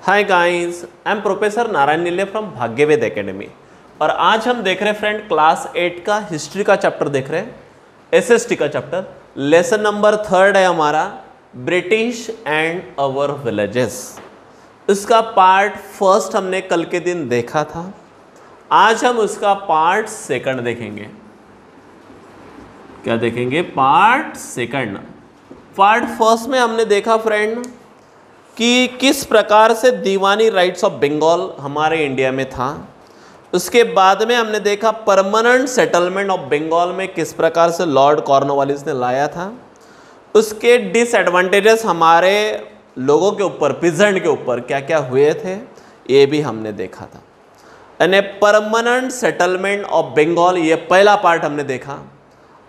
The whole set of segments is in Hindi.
Hi guys, I am professor Narayan नीले फ्रॉम भाग्यवेद एकेडमी। और आज हम देख रहे हैं फ्रेंड क्लास 8 का हिस्ट्री का चैप्टर देख रहे हैं, एसएसटी का चैप्टर। लेसन नंबर 3 है हमारा, ब्रिटिश एंड अवर विलेजेस। इसका पार्ट फर्स्ट हमने कल के दिन देखा था, आज हम उसका पार्ट सेकंड देखेंगे। क्या देखेंगे? Part second. पार्ट फर्स्ट में हमने देखा फ्रेंड कि किस प्रकार से दीवानी राइट्स ऑफ बंगाल हमारे इंडिया में था। उसके बाद में हमने देखा परमानेंट सेटलमेंट ऑफ बंगाल में किस प्रकार से लॉर्ड कॉर्नवालिस ने लाया था। उसके डिसएडवांटेजेस हमारे लोगों के ऊपर, पीजेंट के ऊपर क्या क्या हुए थे, ये भी हमने देखा था। यानी परमानेंट सेटलमेंट ऑफ बंगाल, ये पहला पार्ट हमने देखा।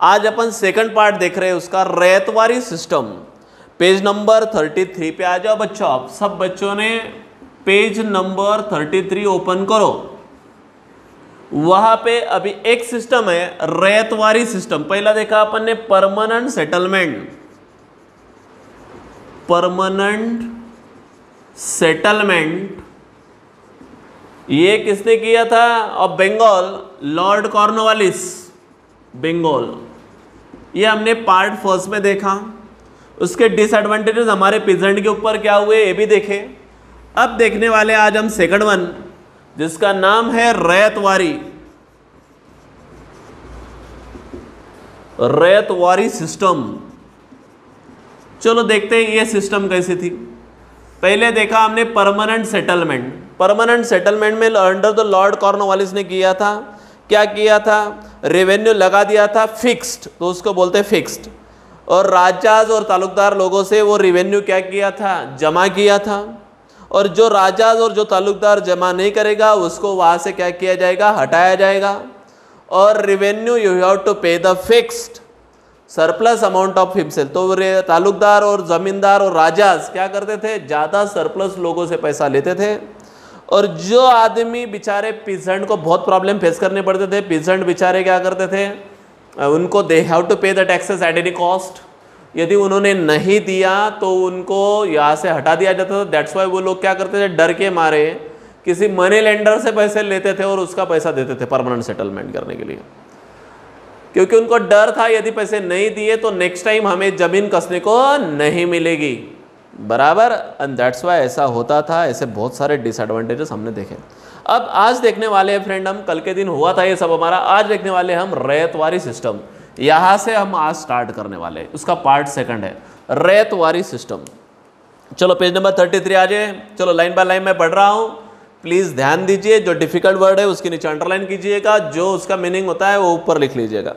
आज अपन सेकंड पार्ट देख रहे हैं उसका, रैयतवारी सिस्टम। पेज नंबर 33 पे आ जाओ बच्चों। आप सब बच्चों ने पेज नंबर 33 ओपन करो। वहां पे अभी एक सिस्टम है रैयतवारी सिस्टम। पहला देखा अपन ने परमानेंट सेटलमेंट। परमानेंट सेटलमेंट ये किसने किया था? Of Bengal, Lord Cornwallis, Bengal. ये हमने पार्ट फर्स्ट में देखा। उसके डिसएडवांटेजेस हमारे पीजेंट के ऊपर क्या हुए ये भी देखे। अब देखने वाले आज हम सेकंड वन, जिसका नाम है रैयतवारी। रैयतवारी सिस्टम। चलो देखते हैं ये सिस्टम कैसी थी। पहले देखा हमने परमानेंट सेटलमेंट। परमानेंट सेटलमेंट में अंडर द लॉर्ड कॉर्नवालिस ने किया था, क्या किया था? रेवेन्यू लगा दिया था फिक्स्ड, तो उसको बोलते हैं फिक्स्ड। और राजाज और तालुकदार लोगों से वो रेवेन्यू क्या किया था? जमा किया था। और जो राजाज और जो तालुकदार जमा नहीं करेगा उसको वहाँ से क्या किया जाएगा? हटाया जाएगा। और revenue you have to pay the fixed surplus amount of himself. तो तालुकदार और जमींदार और राजाज क्या करते थे? ज़्यादा सरप्लस लोगों से पैसा लेते थे। और जो आदमी बेचारे पीजेंट को बहुत प्रॉब्लम फेस करने पड़ते थे, पीजेंट बेचारे क्या करते थे? उनको they have to pay the taxes at any cost. यदि उन्होंने नहीं दिया तो उनको यहाँ से हटा दिया जाता था। दैट्स वाई वो लोग क्या करते थे? डर के मारे किसी मनी लेंडर से पैसे लेते थे और उसका पैसा देते थे परमानेंट सेटलमेंट करने के लिए, क्योंकि उनको डर था यदि पैसे नहीं दिए तो नेक्स्ट टाइम हमें जमीन कसने को नहीं मिलेगी। बराबर। एंड दैट्स वाई ऐसा होता था। ऐसे बहुत सारे डिसएडवांटेजेस हमने देखे। अब आज देखने वाले हैं फ्रेंड हम, कल के दिन हुआ था ये सब हमारा, आज देखने वाले हम रैयतवारी सिस्टम। यहाँ से हम आज स्टार्ट करने वाले हैं। उसका पार्ट सेकंड है रैयतवारी सिस्टम। चलो पेज नंबर 33 आ जाए। चलो लाइन बाय लाइन मैं पढ़ रहा हूँ, प्लीज़ ध्यान दीजिए। जो डिफिकल्ट वर्ड है उसके नीचे अंडरलाइन कीजिएगा, जो उसका मीनिंग होता है वो ऊपर लिख लीजिएगा।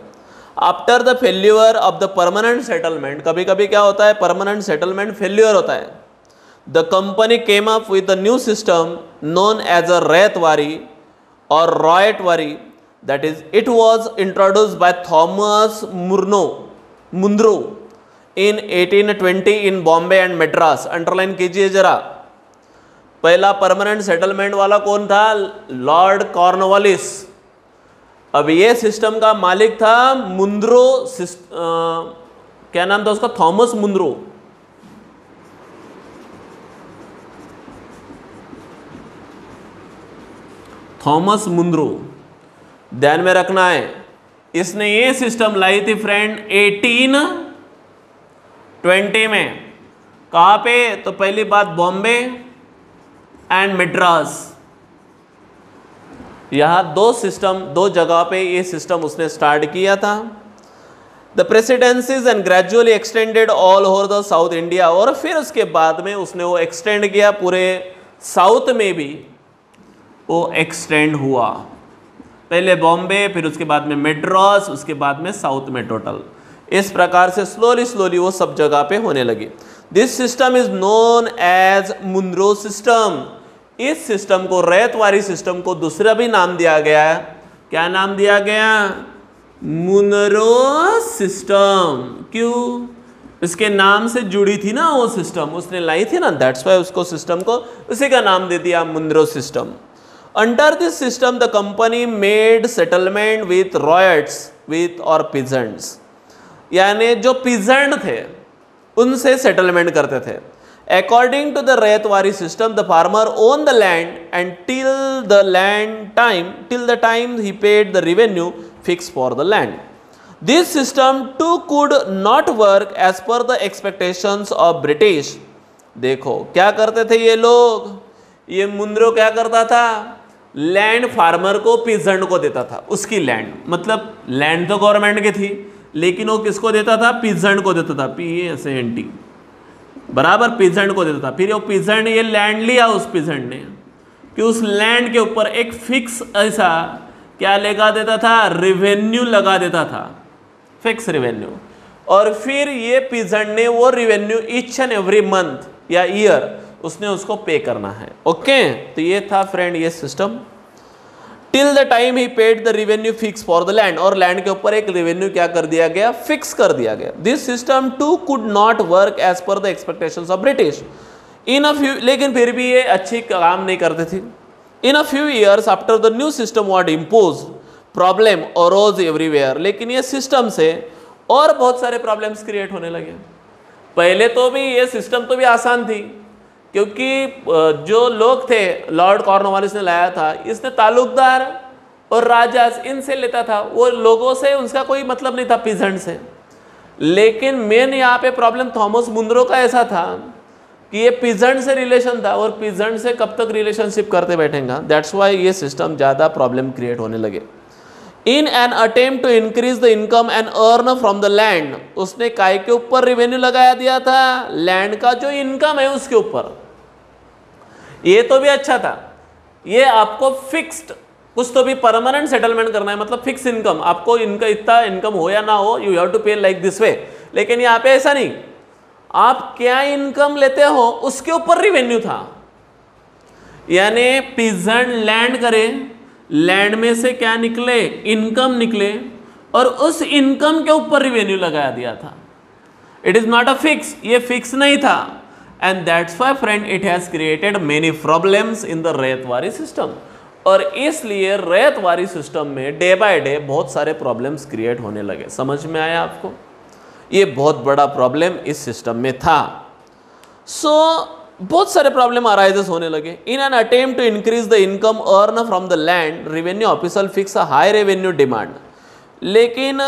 After the failure of the permanent settlement, कभी कभी क्या होता है? परमानेंट सेटलमेंट फेल्यूर होता है। The company came up with the new system known as a ryotwari और ryotwari. That is it was introduced by Thomas Munro in 1820 in Bombay and Madras. Underline कीजिए जरा। पहला परमानेंट सेटलमेंट वाला कौन था? Lord Cornwallis. अब ये सिस्टम का मालिक था मुंद्रो। क्या नाम था उसका? थॉमस मुंद्रो। थॉमस मुंद्रो, ध्यान में रखना है। इसने ये सिस्टम लाई थी फ्रेंड 1820 में। कहाँ पे? तो पहली बात बॉम्बे एंड मद्रास। यहाँ दो सिस्टम, दो जगह पे ये सिस्टम उसने स्टार्ट किया था। The presidencies and gradually extended all over the south India. और फिर उसके बाद में उसने वो एक्सटेंड किया, पूरे साउथ में भी वो एक्सटेंड हुआ। पहले बॉम्बे, फिर उसके बाद में मद्रास, उसके बाद में साउथ में टोटल। इस प्रकार से स्लोली स्लोली वो सब जगह पे होने लगी। This system is known as Munro system. इस सिस्टम को, रैयतवारी सिस्टम को दूसरा भी नाम दिया गया है। क्या नाम दिया गया? Munro system. क्यों? इसके नाम से जुड़ी थी ना वो सिस्टम, उसने लाई थी ना, दैट्स वाई उसको सिस्टम को उसी का नाम दे दिया Munro system. Under this system the company made settlement with ryots with और पीजेंट्स। यानी जो पीजेंट थे उनसे सेटलमेंट करते थे। According to the Rayatwari system, the farmer owned the land and till the time he paid the revenue fixed for the land. This system too could not work as per the expectations of British. देखो क्या करते थे ये लोग, ये मुंद्रो क्या करता था, लैंड फार्मर को पीजेंट को देता था, उसकी लैंड, मतलब लैंड तो गवर्नमेंट की थी लेकिन वो किसको देता था, पीजेंट को देता था, PESANT बराबर, पीजेंट को देता था। फिर वो पीजेंट ये लैंड लिया उस पीजेंट ने कि उस लैंड के ऊपर एक फिक्स ऐसा क्या लगा देता था, रेवेन्यू लगा देता था, फिक्स रेवेन्यू, और फिर ये पीजेंट ने वो revenue each and every month या ईयर उसने उसको पे करना है। ओके, तो ये था फ्रेंड ये system. Till the time he paid the revenue fix for the land, और लैंड के ऊपर एक रेवेन्यू क्या कर दिया गया, फिक्स कर दिया गया। This system too could not work as per the expectations of British in a few, लेकिन फिर भी ये अच्छी काम नहीं करते थे। In a few years after the new system was impose, problem arose everywhere, लेकिन ये सिस्टम से और बहुत सारे प्रॉब्लम्स क्रिएट होने लगे। पहले तो भी ये सिस्टम तो भी आसान थी, क्योंकि जो लोग थे लॉर्ड कॉर्नवालिस ने लाया था, इसने तालुकदार और राजा इनसे लेता था, वो लोगों से उसका कोई मतलब नहीं था, पीजेंट से। लेकिन मेन यहाँ पे प्रॉब्लम थॉमस मुंद्रो का ऐसा था कि ये पीजेंट से रिलेशन था, और पीजेंट से कब तक रिलेशनशिप करते बैठेगा, दैट्स वाई ये सिस्टम ज़्यादा प्रॉब्लम क्रिएट होने लगे। In an attempt to increase the income and earn from the land, उसने काय के ऊपर रेवेन्यू लगाया दिया था, लैंड का जो इनकम है उसके ऊपर। ये तो भी अच्छा था, ये आपको फिक्स्ड कुछ तो भी परमानेंट सेटलमेंट करना है, मतलब फिक्स इनकम, आपको इनका इतना इनकम हो या ना हो, यू हैव टू पे लाइक दिस वे। लेकिन यहाँ पे ऐसा नहीं, आप क्या इनकम लेते हो उसके ऊपर रेवेन्यू था, यानी पीजेंट लैंड करे, लैंड में से क्या निकले, इनकम निकले, और उस इनकम के ऊपर रेवेन्यू लगाया दिया था। It is not a fix, ये फिक्स नहीं था, and that's why friend it has created many problems in the ryotwari system. और इसलिए रैयतवारी सिस्टम में डे बाय डे बहुत सारे प्रॉब्लम्स क्रिएट होने लगे। समझ में आया आपको, ये बहुत बड़ा प्रॉब्लम इस सिस्टम में था। सो बहुत सारे प्रॉब्लम अराइजेस होने लगे। In an attempt to increase the income earn from the land, revenue officer fix a high revenue demand. लेकिन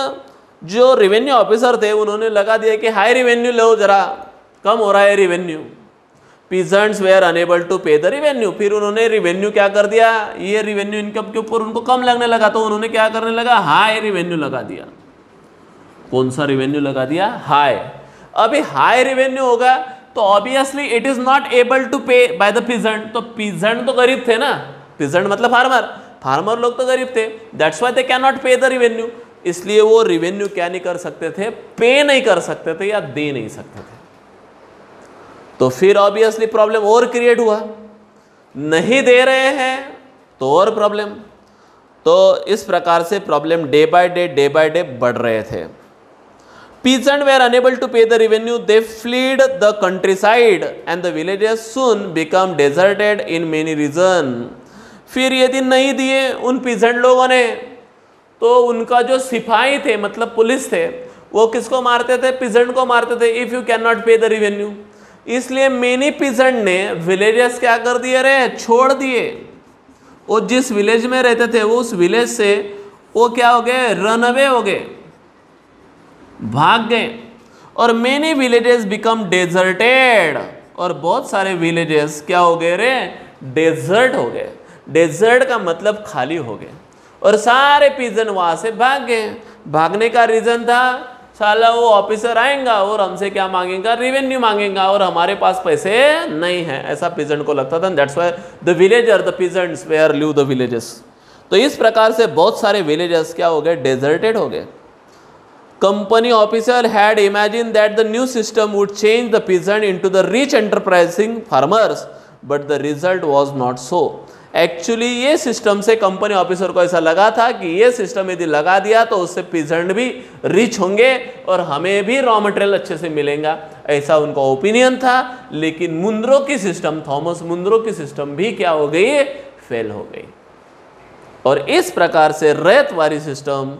जो रेवेन्यू ऑफिसर थे उन्होंने लगा दिया कि हाई रेवेन्यू लो, जरा कम हो रहा है revenue. Peasants were unable to pay the revenue, फिर उन्होंने रेवेन्यू क्या कर दिया, ये रेवेन्यू इनकम के ऊपर उनको कम लगने लगा, तो उन्होंने क्या करने लगा, हाई रेवेन्यू लगा दिया। कौन सा रेवेन्यू लगा दिया, हाई। अभी हाई रेवेन्यू होगा तो obviously it is not able to pay by the peasant, तो पीजेंट तो गरीब थे ना, पीजेंट मतलब फार्मर, फार्मर लोग तो गरीब थे, that's why they can not पे द रेवेन्यू। इसलिए वो रेवेन्यू क्या नहीं कर सकते थे, पे नहीं कर सकते थे या दे नहीं सकते थे। तो फिर ऑब्वियसली प्रॉब्लम और क्रिएट हुआ, नहीं दे रहे हैं तो और प्रॉब्लम। तो इस प्रकार से प्रॉब्लम डे बाय डे बढ़ रहे थे। Peasants were unable to pay the revenue. They fled the countryside and the villages soon become deserted in many regions. फिर यदि नहीं दिए उन पीजेंट लोगों ने, तो उनका जो सिपाही थे मतलब पुलिस थे, वो किसको मारते थे, पीजेंट को मारते थे, इफ़ यू कैन नॉट पे द रेवेन्यू। इसलिए मेनी पीजेंट ने विलेजेस क्या कर दिए रे, छोड़ दिए। वो जिस विलेज में रहते थे वो उस विलेज से वो क्या हो गए, रन अवे हो गए, भाग गए। और मेनी विलेजेस बिकम डेजर्टेड, और बहुत सारे विलेजेस क्या हो गए रे, डेजर्ट हो गए। डेजर्ट का मतलब खाली हो गए, और सारे पीजन वहाँ से भाग गए। भागने का रीज़न था, साला वो ऑफिसर आएगा और हमसे क्या मांगेगा, रेवेन्यू मांगेगा, और हमारे पास पैसे नहीं है, ऐसा पीजेंट को लगता था। That's why the villager the peasants were leave the villages. तो इस प्रकार से बहुत सारे विलेजेस क्या हो गए, डेजर्टेड हो गए। Company officer had imagined that the new system would change the peasant into the rich enterprising farmers, but the result was not so. Actually ये सिस्टम से कंपनी ऑफिसर को ऐसा लगा था कि ये सिस्टम यदि लगा दिया तो उससे पीजेंट भी रिच होंगे और हमें भी रॉ मटेरियल अच्छे से मिलेगा, ऐसा उनका ओपिनियन था। लेकिन मुंद्रो की सिस्टम, थॉमस मुंद्रो की सिस्टम भी क्या हो गई, फेल हो गई। और इस प्रकार से रैयतवारी सिस्टम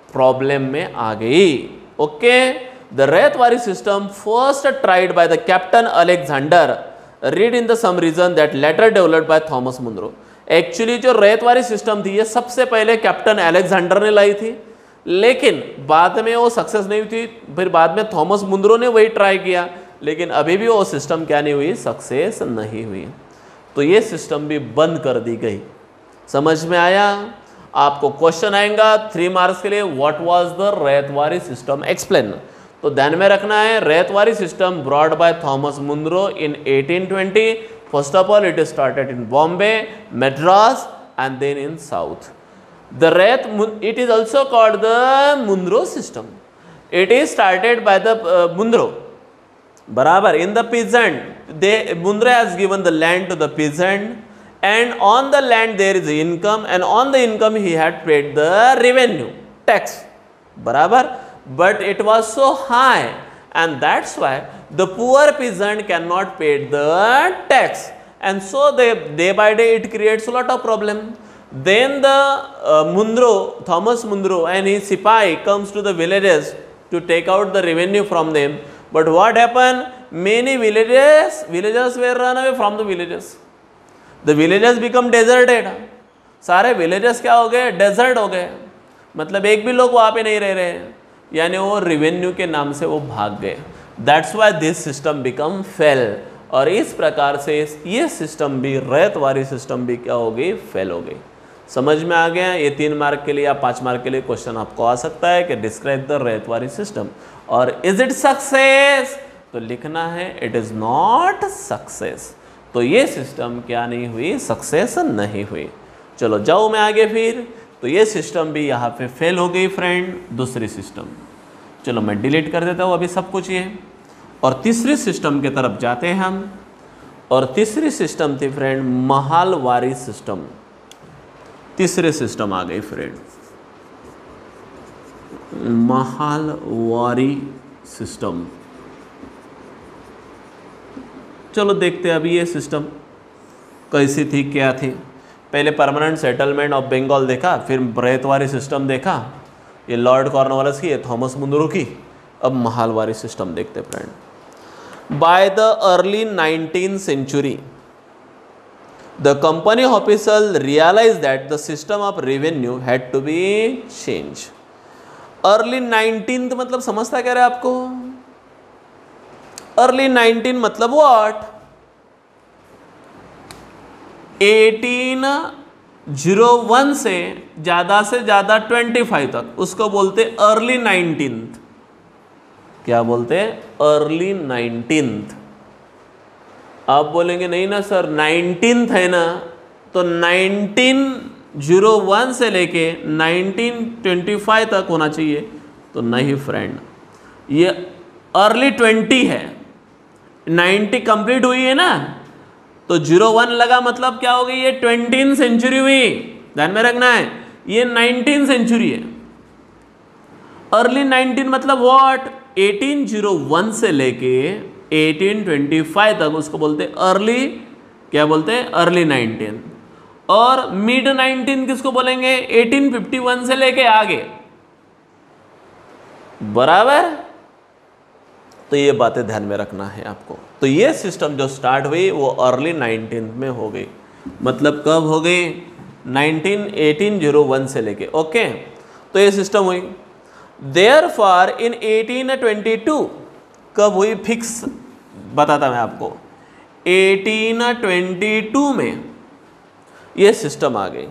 प्रॉब्लम में आ गई। Okay, the ryotwari system first tried by the captain Alexander Read in the some region that later developed by Thomas Munro. Actually जो रेतवारी सिस्टम थी ये सबसे पहले कैप्टन अलेक्जेंडर ने लाई थी, लेकिन बाद में वो सक्सेस नहीं हुई। फिर बाद में थॉमस मुनरो ने वही ट्राई किया, लेकिन अभी भी वो सिस्टम क्या नहीं हुई, सक्सेस नहीं हुई। तो ये सिस्टम भी बंद कर दी गई। समझ में आया? आपको क्वेश्चन आएगा 3 मार्क्स के लिए, what was the ryotwari system, explain. तो ध्यान में रखना है, ryotwari system brought by Thomas Munro in 1820। First of all it started in Bombay, Madras and then in south. It is also called the Munro system. It is started by the Munro. बराबर, in the peasant, Munro has given the land to the peasant, and on the land there is income, and on the income he had paid the revenue tax. बराबर, but it was so high, and that's why the poor peasant cannot pay the tax, and so day by day it creates a lot of problem. Then the Thomas Munro and his Sipai comes to the villages to take out the revenue from them. But what happened? Many villagers were run away from the villages. The villages become deserted. सारे villages क्या हो गए? Desert हो गए। मतलब एक भी लोग वहाँ पे नहीं रह रहे, यानी वो revenue के नाम से वो भाग गए। That's why this system become fell. और इस प्रकार से ये सिस्टम भी, रेतवारी सिस्टम भी क्या हो गई? फेल हो गई। समझ में आ गया? ये 3 मार्क के लिए या 5 मार्क के लिए क्वेश्चन आपको आ सकता है कि डिस्क्राइब द रेतवारी सिस्टम, और इज इट सक्सेस? तो लिखना है इट इज नॉट सक्सेस। तो ये सिस्टम क्या नहीं हुई? सक्सेस नहीं हुई। चलो जाओ मैं आगे फिर। तो ये सिस्टम भी यहाँ पे फेल हो गई फ्रेंड। दूसरी सिस्टम, चलो मैं डिलीट कर देता हूँ अभी सब कुछ ये, और तीसरी सिस्टम की तरफ जाते हैं हम। और तीसरी सिस्टम थी फ्रेंड महालवारी सिस्टम। तीसरे सिस्टम आ गई फ्रेंड महालवारी सिस्टम। चलो देखते हैं अभी ये सिस्टम कैसी थी, क्या थी। पहले परमानेंट सेटलमेंट ऑफ बंगाल देखा, फिर रेतवारी सिस्टम देखा, ये लॉर्ड कॉर्नवालिस की, ये थॉमस मुनरो की। अब महालवारी सिस्टम देखते friend. By the early 19th century the company official realized that the system of revenue had to be changed. Early 19th मतलब समझता क्या रहे आपको? अर्ली 19 मतलब व्हाट? 1801 से ज़्यादा 25 तक, उसको बोलते अर्ली 19th। क्या बोलते हैं? Early 19th। आप बोलेंगे नहीं ना सर 19th है ना, तो 1901 से लेके 1925 तक होना चाहिए। तो नहीं फ्रेंड, ये अर्ली 20 है। 90 कंप्लीट हुई है ना, तो 01 लगा मतलब क्या हो गई? ये 20th सेंचुरी हुई। ध्यान में रखना है, ये 19th सेंचुरी है। अर्ली 19 मतलब व्हाट? 1801 से लेके 1825 तक, उसको बोलते अर्ली, क्या बोलते हैं? अर्ली 19। और मिड 19 किसको बोलेंगे? 1851 से लेके आगे। बराबर, तो ये बातें ध्यान में रखना है आपको। तो ये सिस्टम जो स्टार्ट हुई वो अर्ली 19th में हो गई। मतलब कब हो गई? 1801 से लेके। ओके, तो ये सिस्टम हुई। देयरफॉर इन 1822 कब हुई? फिक्स बताता मैं आपको। 1822 में ये सिस्टम आ गई।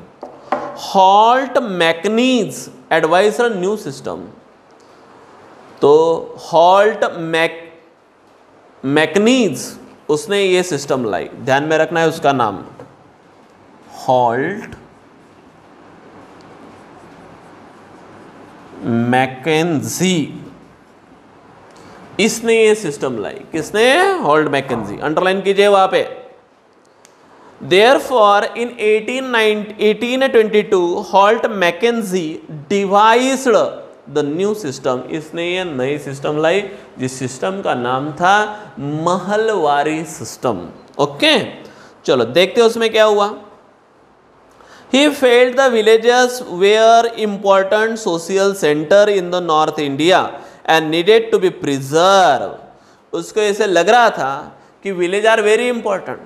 Holt Mackenzie adviser new system. तो हॉल्ट मैकनीज उसने ये सिस्टम लाई। ध्यान में रखना है उसका नाम, हॉल्ट मैकेंजी। इसने ये सिस्टम लाई। किसने? Holt Mackenzie. अंडरलाइन कीजिए वहां पे। Therefore, in 1822, Holt Mackenzie devised the new system. इसने ये नई सिस्टम लाई, जिस सिस्टम का नाम था महलवारी सिस्टम। ओके, चलो देखते हैं उसमें क्या हुआ। He felt the villages were important social center in the North India and needed to be preserve. उसको ऐसे लग रहा था कि village are very important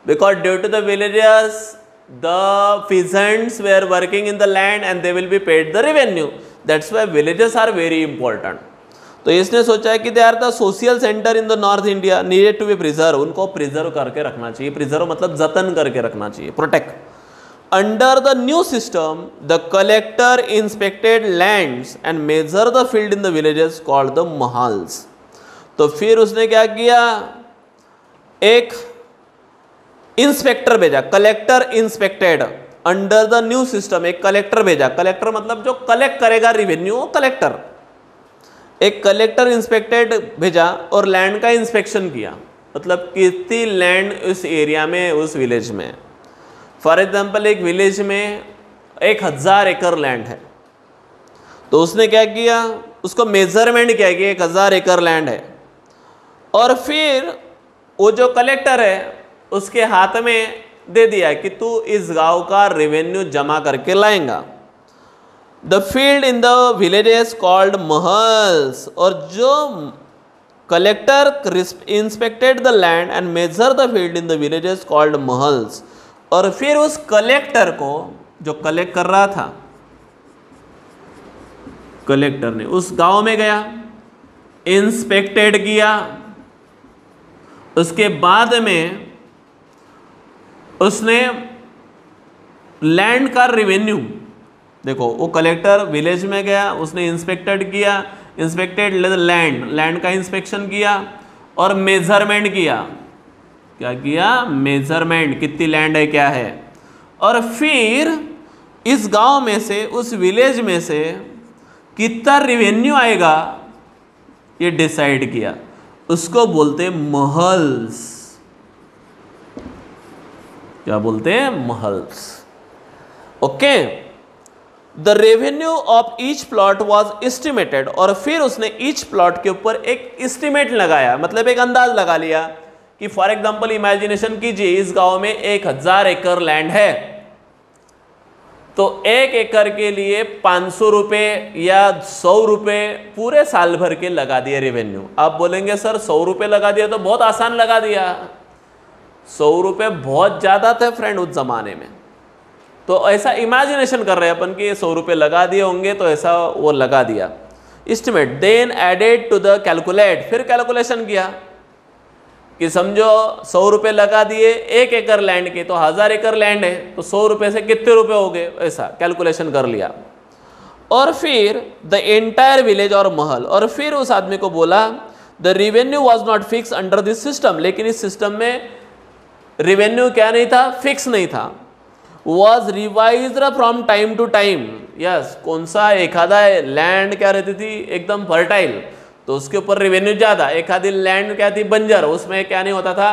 because due to the villages the peasants were working in the land and they will be paid the revenue. That's why villages are very important. तो इसने सोचा है कि they are the social centre in the north India, needed to be preserve, उनको प्रिजर्व करके रखना चाहिए। प्रिजर्व मतलब जतन करके रखना चाहिए, protect. Under the new system the collector inspected lands and measure the field in the villages called the mahals. तो फिर उसने क्या किया, एक इंस्पेक्टर भेजा, collector inspected under the new system, एक कलेक्टर भेजा। कलेक्टर मतलब जो कलेक्ट करेगा रिवेन्यू, कलेक्टर। एक कलेक्टर इंस्पेक्टेड भेजा और लैंड का इंस्पेक्शन किया, मतलब कितनी लैंड उस एरिया में, उस विलेज में। फॉर एग्जांपल एक विलेज में 1000 एकड़ लैंड है, तो उसने क्या किया, उसको मेजरमेंट किया कि 1000 एकड़ लैंड है, और फिर वो जो कलेक्टर है उसके हाथ में दे दिया कि तू इस गांव का रेवेन्यू जमा करके लाएगा। The field in the villages called mahals, और जो collector inspected the land and measure the field in the villages called mahals. और फिर उस कलेक्टर को, जो कलेक्ट कर रहा था, कलेक्टर ने उस गांव में गया, इंस्पेक्टेड किया, उसके बाद में उसने लैंड का रिवेन्यू, देखो वो कलेक्टर विलेज में गया, उसने इंस्पेक्टेड किया, इंस्पेक्टेड लैंड, लैंड का इंस्पेक्शन किया और मेजरमेंट किया। क्या किया, मेजरमेंट, कितनी लैंड है, क्या है। और फिर इस गांव में से, उस विलेज में से कितना रिवेन्यू आएगा ये डिसाइड किया। उसको बोलते महल्स। क्या बोलते हैं, mahals. Okay, the revenue of each plot was estimated, और फिर उसने ईच प्लॉट के ऊपर एक एस्टिमेट लगाया, मतलब एक अंदाज लगा लिया कि फॉर एग्जांपल इमेजिनेशन कीजिए इस गांव में 1000 एकड़ लैंड है, तो 1 एकड़ के लिए 500 रुपये या 100 रुपये पूरे साल भर के लगा दिए रेवेन्यू। आप बोलेंगे सर 100 रुपये लगा दिया तो बहुत आसान लगा दिया। 100 रुपये बहुत ज़्यादा थे फ्रेंड उस जमाने में, तो ऐसा इमेजिनेशन कर रहे हैं अपन कि 100 रुपये लगा दिए होंगे, तो ऐसा वो लगा दिया estimate. Then added to the calculate, फिर कैलकुलेशन किया कि समझो 100 रुपये लगा दिए 1 एकड़ लैंड के, तो 1000 एकड़ लैंड है, तो 100 रुपये से कितने रुपए हो गए, ऐसा कैलकुलेशन कर लिया। और फिर द एंटायर विलेज और महल, और फिर उस आदमी को बोला the revenue was not fix under this system, लेकिन इस सिस्टम में रेवेन्यू क्या नहीं था, फिक्स नहीं था। Was revise from time to time, yes, कौन सा एखादा लैंड क्या रहती थी एकदम फर्टाइल, तो उसके ऊपर रेवेन्यू ज़्यादा, एक आधी लैंड क्या थी बंजर, उसमें क्या नहीं होता था,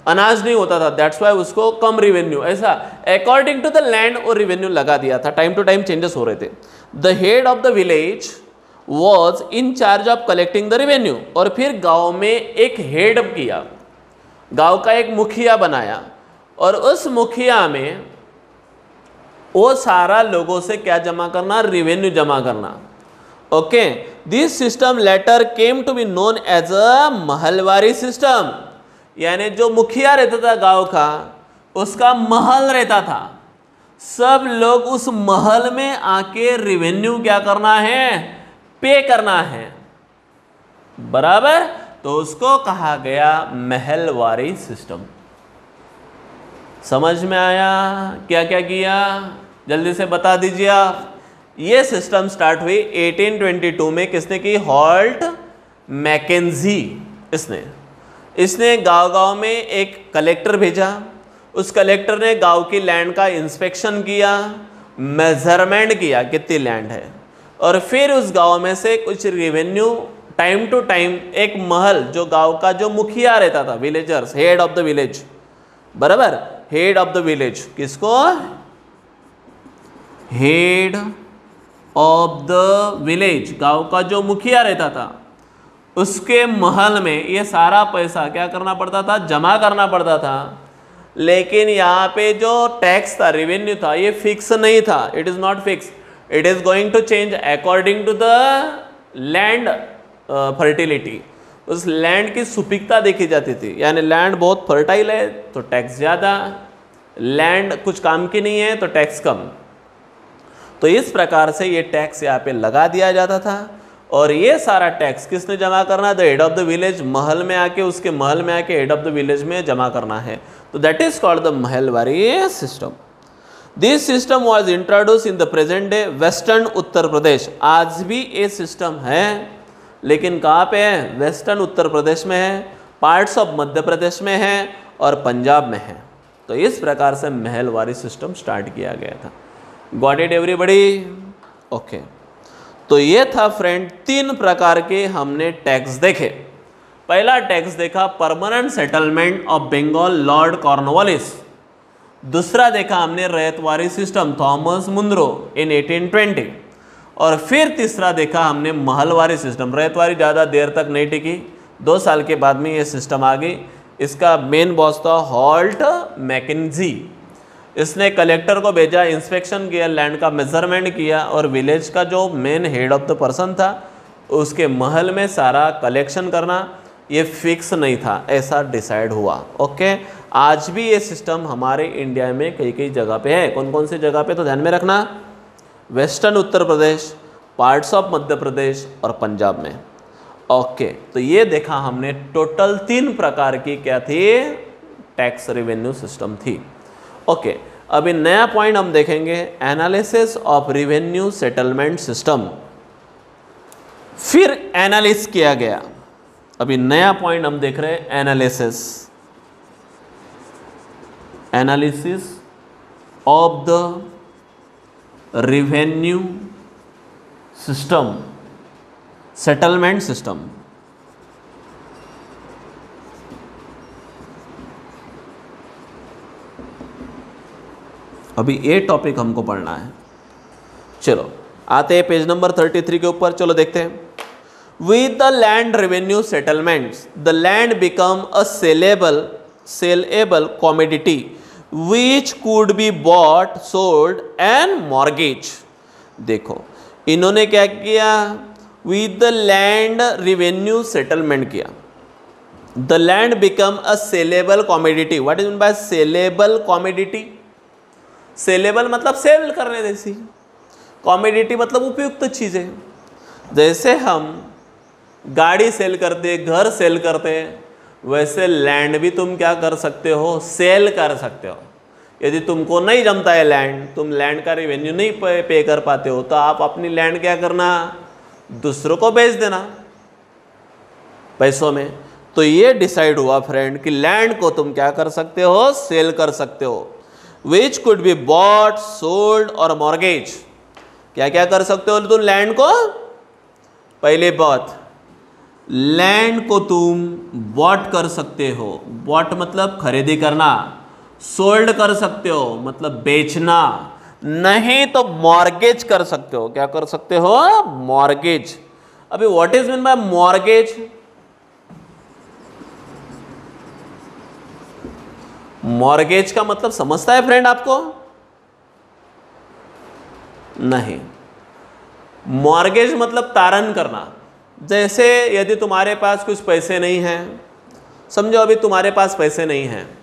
अनाज नहीं होता था, दैट्स वाई उसको कम रेवेन्यू, ऐसा अकॉर्डिंग टू द लैंड और रेवेन्यू लगा दिया था। टाइम टू टाइम चेंजेस हो रहे थे। The head of the village was in charge of collecting the revenue, और फिर गाँव में एक हेड किया, गाँव का एक मुखिया बनाया, और उस मुखिया में वो सारा लोगों से क्या जमा करना, रेवेन्यू जमा करना। Okay, this system later came to be known as a Mahalwari system, यानी जो मुखिया रहता था गांव का, उसका महल रहता था, सब लोग उस महल में आके रेवेन्यू क्या करना है, पे करना है, बराबर। तो उसको कहा गया महलवारी सिस्टम। समझ में आया क्या क्या किया, जल्दी से बता दीजिए आप। ये सिस्टम स्टार्ट हुई 1822 में, किसने की, हॉल्ट मैकेंजी। इसने गांव-गांव में एक कलेक्टर भेजा, उस कलेक्टर ने गांव की लैंड का इंस्पेक्शन किया, मेजरमेंट किया कितनी लैंड है, और फिर उस गांव में से कुछ रेवेन्यू टाइम टू टाइम, एक महल, जो गांव का जो मुखिया रहता था, villagers, head of the village, बराबर, हेड ऑफ द विलेज, किसको, हेड ऑफ द विलेज, गांव का जो मुखिया रहता था, उसके महल में ये सारा पैसा क्या करना पड़ता था, जमा करना पड़ता था। लेकिन यहाँ पे जो टैक्स था, रेवेन्यू था, ये फिक्स नहीं था, it is not fix. It is going to change according to the land fertility. उस लैंड की सुपीकता देखी जाती थी, यानी लैंड बहुत फर्टाइल है तो टैक्स ज़्यादा, लैंड कुछ काम की नहीं है तो टैक्स कम। तो इस प्रकार से ये टैक्स यहाँ पे लगा दिया जाता था। और ये सारा टैक्स किसने जमा करना? The head of the village, महल में आके, उसके महल में आके हेड ऑफ द विलेज में जमा करना है। तो that is called the mahalwari system. This system was introduce in the present day western Uttar Pradesh. आज भी ये सिस्टम है, लेकिन कहाँ पे है? वेस्टर्न उत्तर प्रदेश में है, पार्ट्स ऑफ मध्य प्रदेश में है और पंजाब में है। तो इस प्रकार से महलवारी सिस्टम स्टार्ट किया गया था। Got it everybody? ओके। तो ये था फ्रेंड 3 प्रकार के हमने टैक्स देखे। पहला टैक्स देखा permanent settlement of Bengal, Lord Cornwallis. दूसरा देखा हमने Ryotwari system, Thomas Munro in 1820। और फिर तीसरा देखा हमने महलवारी सिस्टम। रैयतवारी ज़्यादा देर तक नहीं टिकी, 2 साल के बाद में ये सिस्टम आ गई। इसका मेन बॉस था हॉल्ट मैकेंजी। इसने कलेक्टर को भेजा, इंस्पेक्शन किया, लैंड का मेजरमेंट किया और विलेज का जो main head of the person था उसके महल में सारा कलेक्शन करना ये फिक्स नहीं था, ऐसा डिसाइड हुआ। ओके। आज भी ये सिस्टम हमारे इंडिया में कई कई जगह पे है। कौन कौन सी जगह पे? तो ध्यान में रखना, western Uttar Pradesh, parts of Madhya Pradesh और पंजाब में। ओके। तो ये देखा हमने टोटल 3 प्रकार की क्या थी? टैक्स रेवेन्यू सिस्टम थी। ओके। अभी नया पॉइंट हम देखेंगे, analysis of revenue settlement system. फिर एनालिस किया गया। अभी नया पॉइंट हम देख रहे हैं, analysis of the revenue system, settlement system. अभी ये टॉपिक हमको पढ़ना है। चलो आते हैं पेज नंबर 33 के ऊपर। चलो देखते हैं। With the land revenue settlements the land become a saleable commodity which could be bought, sold and mortgage. देखो इन्होंने क्या किया? With the land revenue settlement किया। The land become a saleable commodity. What is mean by saleable commodity? Saleable मतलब सेल करने जैसी, कॉमोडिटी मतलब उपयुक्त चीज़ें। जैसे हम गाड़ी सेल करते, घर सेल करते, वैसे लैंड भी तुम क्या कर सकते हो? सेल कर सकते हो। यदि तुमको नहीं जमता है लैंड, तुम लैंड का रेवेन्यू नहीं पे कर पाते हो, तो आप अपनी लैंड क्या करना? दूसरों को बेच देना पैसों में। तो ये डिसाइड हुआ फ्रेंड कि लैंड को तुम क्या कर सकते हो? सेल कर सकते हो। विच कुड बी बॉट, सोल्ड और मॉर्गेज। क्या क्या कर सकते हो तुम लैंड को? पहले बात, लैंड को तुम बॉट कर सकते हो। बॉट मतलब खरीदी करना। सोल्ड कर सकते हो मतलब बेचना। नहीं तो मॉर्गेज कर सकते हो। क्या कर सकते हो? मॉर्गेज। अभी what is mean bye mortgage? Mortgage का मतलब समझता है फ्रेंड आपको? नहीं। मॉर्गेज मतलब तारण करना। जैसे यदि तुम्हारे पास कुछ पैसे नहीं हैं, समझो अभी तुम्हारे पास पैसे नहीं हैं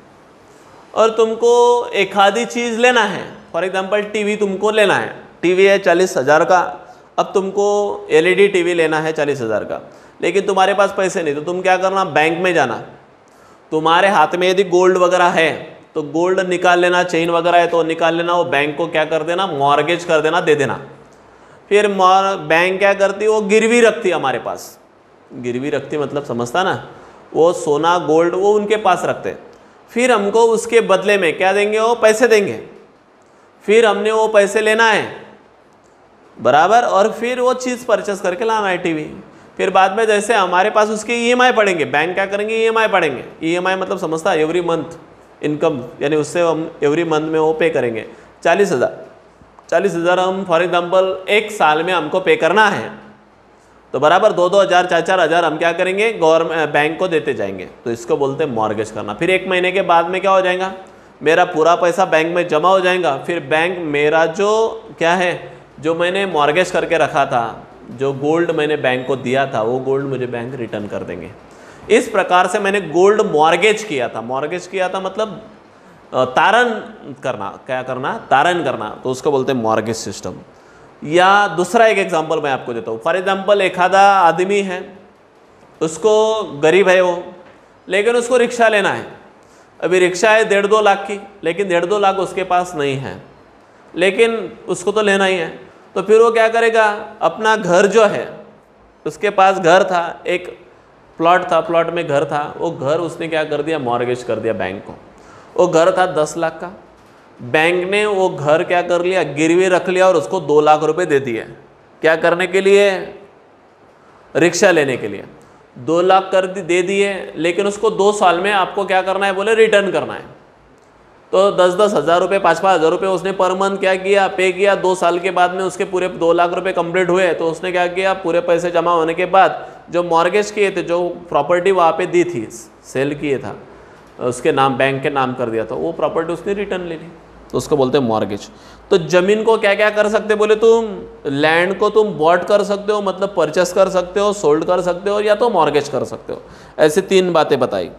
और तुमको एक आधी चीज़ लेना है, फॉर एग्जांपल टीवी तुमको लेना है। टीवी है 40,000 का, अब तुमको एलईडी टीवी लेना है 40,000 का, लेकिन तुम्हारे पास पैसे नहीं, तो तुम क्या करना? बैंक में जाना। तुम्हारे हाथ में यदि गोल्ड वगैरह है तो गोल्ड निकाल लेना, चेन वगैरह है तो निकाल लेना, वो बैंक को क्या कर देना? मॉर्गेज कर देना, दे देना। फिर बैंक क्या करती? वो गिरवी रखती हमारे पास। गिरवी रखती मतलब समझता ना, वो सोना गोल्ड वो उनके पास रखते। फिर हमको उसके बदले में क्या देंगे? वो पैसे देंगे। फिर हमने वो पैसे लेना है बराबर, और फिर वो चीज़ परचेस करके लाना है टीवी। फिर बाद में जैसे हमारे पास उसके ईएमआई पड़ेंगे, बैंक क्या करेंगे? ईएमआई पड़ेंगे। ईएमआई मतलब समझता है एवरी मंथ इनकम, यानी उससे हम एवरी मंथ में वो पे करेंगे 40,000 हम फॉर एग्जांपल एक साल में हमको पे करना है, तो बराबर 2-2 हज़ार 4-4 हज़ार हम क्या करेंगे? गवर्नमेंट बैंक को देते जाएंगे। तो इसको बोलते हैं मॉर्गेज करना। फिर 1 महीने के बाद में क्या हो जाएगा? मेरा पूरा पैसा बैंक में जमा हो जाएगा। फिर बैंक मेरा जो क्या है जो मैंने मॉर्गेज करके रखा था, जो गोल्ड मैंने बैंक को दिया था, वो गोल्ड मुझे बैंक रिटर्न कर देंगे। इस प्रकार से मैंने गोल्ड मॉर्गेज किया था। मॉर्गेज किया था मतलब तारण करना, क्या करना, तारण करना, तो उसको बोलते हैं मॉर्गेज सिस्टम। या दूसरा एक एग्जांपल मैं आपको देता हूँ। फॉर एग्जांपल एक आधा आदमी है, उसको गरीब है वो, लेकिन उसको रिक्शा लेना है। अभी रिक्शा है 1.5-2 लाख की, लेकिन 1.5-2 लाख उसके पास नहीं है, लेकिन उसको तो लेना ही है। तो फिर वो क्या करेगा, अपना घर जो है, उसके पास घर था, एक प्लॉट था, प्लॉट में घर था, वो घर उसने क्या कर दिया, मॉर्गेज कर दिया बैंक को। वो घर था 10 लाख का, बैंक ने वो घर क्या कर लिया, गिरवी रख लिया और उसको 2 लाख रुपए दे दिए। क्या करने के लिए, रिक्शा लेने के लिए 2 लाख दे दिए, लेकिन उसको 2 साल में आपको क्या करना है, बोले रिटर्न करना है। तो 10-10 हज़ार रुपये, 5-5 हज़ार रुपये उसने पर मंथ क्या किया, पे किया। 2 साल के बाद में उसके पूरे 2 लाख रुपए कंप्लीट हुए, तो उसने क्या किया, पूरे पैसे जमा होने के बाद जो मॉर्गेज किए थे, जो प्रॉपर्टी वहाँ पे दी थी, सेल किए था, उसके नाम, बैंक के नाम कर दिया था, वो प्रॉपर्टी उसने रिटर्न ले ली, तो उसको बोलते हैं मॉर्गेज। तो ज़मीन को क्या क्या कर सकते बोले, तुम लैंड को तुम बॉट कर सकते हो, मतलब परचेस कर सकते हो, सोल्ड कर सकते हो, या तो मॉर्गेज कर सकते हो। ऐसे 3 बातें बताई।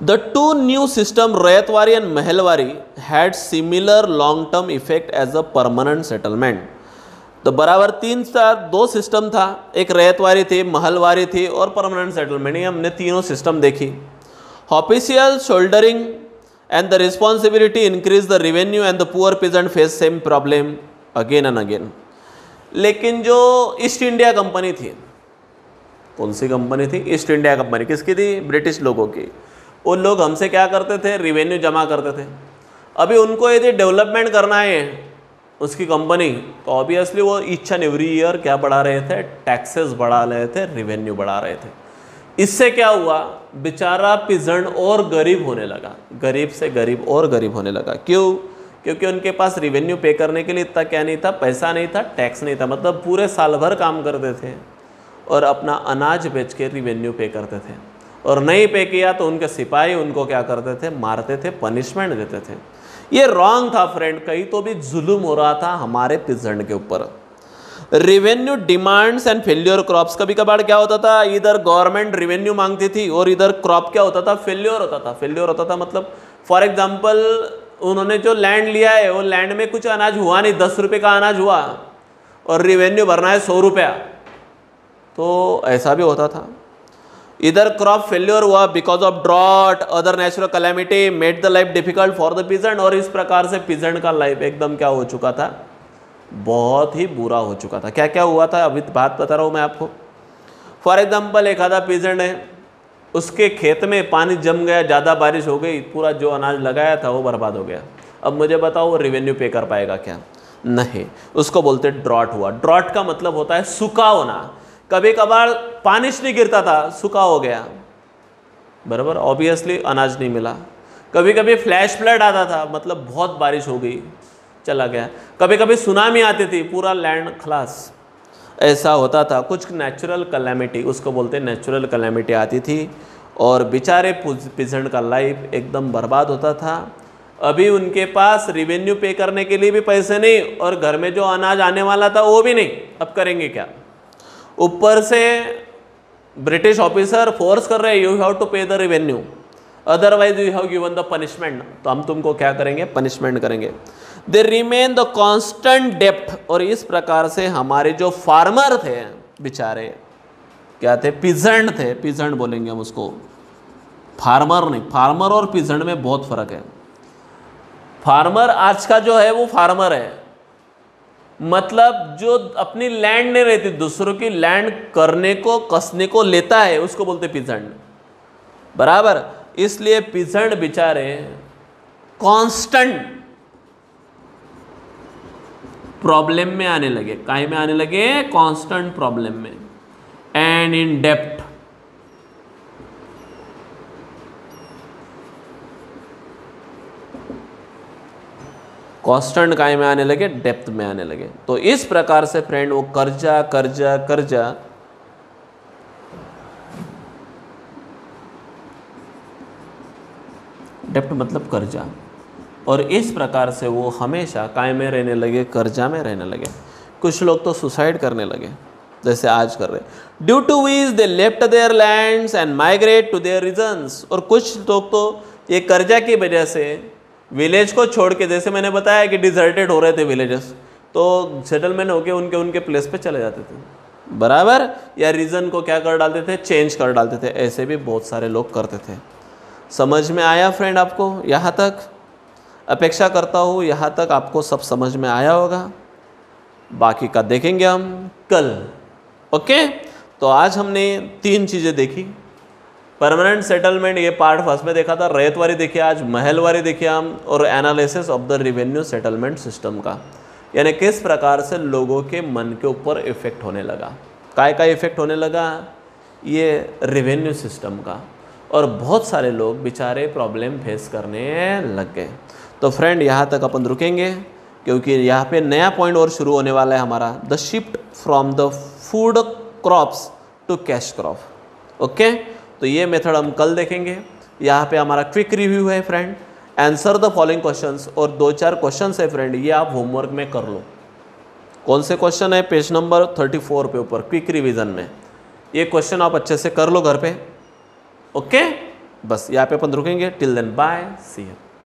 The two new system, ryotwari and Mahalwari, had similar long-term effect as a permanent settlement। तो बराबर 2 सिस्टम था, एक रैयतवारी थी, महलवारी थी और परमानेंट सेटलमेंट। ये हमने तीनों सिस्टम देखी। Official soldering and the responsibility increase the revenue and the poor peasant face same problem again and again। लेकिन जो ईस्ट इंडिया कंपनी थी, कौन सी कंपनी थी, ईस्ट इंडिया कंपनी, किसकी थी, ब्रिटिश लोगों की। वो लोग हमसे क्या करते थे, रिवेन्यू जमा करते थे। अभी उनको यदि डेवलपमेंट करना है उसकी कंपनी, तो ऑब्वियसली वो ईच एंड एवरी ईयर क्या बढ़ा रहे थे, टैक्सेस बढ़ा रहे थे, रिवेन्यू बढ़ा रहे थे। इससे क्या हुआ, बेचारा पिजन और गरीब होने लगा, गरीब से गरीब और गरीब होने लगा। क्यों, क्योंकि उनके पास रिवेन्यू पे करने के लिए इतना क्या नहीं था, पैसा नहीं था, टैक्स नहीं था। मतलब पूरे साल भर काम करते थे और अपना अनाज बेच के रिवेन्यू पे करते थे, और नहीं पे किया तो उनके सिपाही उनको क्या करते थे, मारते थे, पनिशमेंट देते थे। ये रॉन्ग था फ्रेंड, कहीं तो भी जुल्म हो रहा था हमारे पिजन के ऊपर। Revenue demands and failure crops, कभी कभार क्या होता था, इधर गवर्नमेंट रेवेन्यू मांगती थी और इधर क्रॉप क्या होता था, फेल्योर होता था। फेल्योर होता था मतलब फॉर एग्जांपल उन्होंने जो लैंड लिया है, वो लैंड में कुछ अनाज हुआ नहीं, 10 रुपये का अनाज हुआ और रेवेन्यू भरना है 100 रुपया, तो ऐसा भी होता था। इधर क्रॉप फेल्योर हुआ because of drought, other natural calamity made the life difficult for the peasant, और इस प्रकार से पिजेंट का लाइफ एकदम क्या हो चुका था, बहुत ही बुरा हो चुका था। क्या क्या हुआ था अभी बात बता रहा हूँ मैं आपको। फॉर एग्जांपल एक आधा पिजेंट है, उसके खेत में पानी जम गया, ज़्यादा बारिश हो गई, पूरा जो अनाज लगाया था वो बर्बाद हो गया। अब मुझे बताओ वो रेवेन्यू पे कर पाएगा क्या, नहीं, उसको बोलते ड्रॉट हुआ। ड्रॉट का मतलब होता है सूखा होना। कभी कभार पानिश नहीं गिरता था, सूखा हो गया, बराबर, ऑब्वियसली अनाज नहीं मिला। कभी कभी फ्लैश फ्लड आता था, मतलब बहुत बारिश हो गई, चला गया। कभी कभी सुनामी आती थी, पूरा लैंड खलास, ऐसा होता था। कुछ नेचुरल कैलेमिटी, उसको बोलते हैं नेचुरल कैलेमिटी आती थी और बेचारे पिजेंट का लाइफ एकदम बर्बाद होता था। अभी उनके पास रिवेन्यू पे करने के लिए भी पैसे नहीं और घर में जो अनाज आने वाला था वो भी नहीं, अब करेंगे क्या। ऊपर से ब्रिटिश ऑफिसर फोर्स कर रहे हैं, you have to pay the revenue, otherwise you have given the punishment, तो हम तुमको क्या करेंगे, पनिशमेंट करेंगे। They remain the constant depth, और इस प्रकार से हमारे जो फार्मर थे बेचारे, क्या थे, पिजेंट थे, पिजेंट बोलेंगे हम उसको, फार्मर नहीं। फार्मर और पिजेंट में बहुत फर्क है। फार्मर आज का जो है वो फार्मर है, मतलब जो अपनी लैंड नहीं रहती, दूसरों की लैंड करने को, कसने को लेता है, उसको बोलते पिजेंट, बराबर। इसलिए पिजेंट बेचारे कांस्टेंट प्रॉब्लम में आने लगे, काहे में आने लगे, कांस्टेंट प्रॉब्लम में, एंड इन डेप्थ। कांस्टेंट काहे में आने लगे, डेप्थ में आने लगे। तो इस प्रकार से फ्रेंड वो कर्जा कर्जा कर्जा, डेप्थ मतलब कर्जा, और इस प्रकार से वो हमेशा काय में रहने लगे, कर्जा में रहने लगे। कुछ लोग तो सुसाइड करने लगे, जैसे आज कर रहे। Due to which they left their lands and migrate to their regions. और कुछ लोग तो ये कर्जा की वजह से विलेज को छोड़ के, जैसे मैंने बताया कि डिजर्टेड हो रहे थे विलेजेस, तो सेटलमेंट होके उनके उनके प्लेस पे चले जाते थे, बराबर। या रीजन को क्या कर डालते थे, चेंज कर डालते थे। ऐसे भी बहुत सारे लोग करते थे। समझ में आया फ्रेंड आपको यहाँ तक? अपेक्षा करता हूँ यहाँ तक आपको सब समझ में आया होगा। बाकी का देखेंगे हम कल। ओके, तो आज हमने 3 चीज़ें देखी। परमानेंट सेटलमेंट ये पार्ट फर्स्ट में देखा था, रैयतवारी देखिए आज, महलवारी देखिए हम, और analysis of the revenue settlement system का, यानी किस प्रकार से लोगों के मन के ऊपर इफेक्ट होने लगा। काय का इफेक्ट होने लगा? ये रेवेन्यू सिस्टम का। और बहुत सारे लोग बेचारे प्रॉब्लम फेस करने लग गए। तो फ्रेंड यहाँ तक अपन रुकेंगे, क्योंकि यहाँ पे नया पॉइंट और शुरू होने वाला है हमारा, the shift from the food crops to cash crop. Okay, तो ये मेथड हम कल देखेंगे। यहाँ पे हमारा क्विक रिव्यू है friend, answer the following questions, और 2-4 क्वेश्चंस है फ्रेंड, ये आप होमवर्क में कर लो। कौन से क्वेश्चन है? पेज नंबर 34 पे ऊपर क्विक रिवीजन में ये क्वेश्चन आप अच्छे से कर लो घर पे। ओके, बस यहाँ पे अपन रुकेंगे। Till then bye, see you.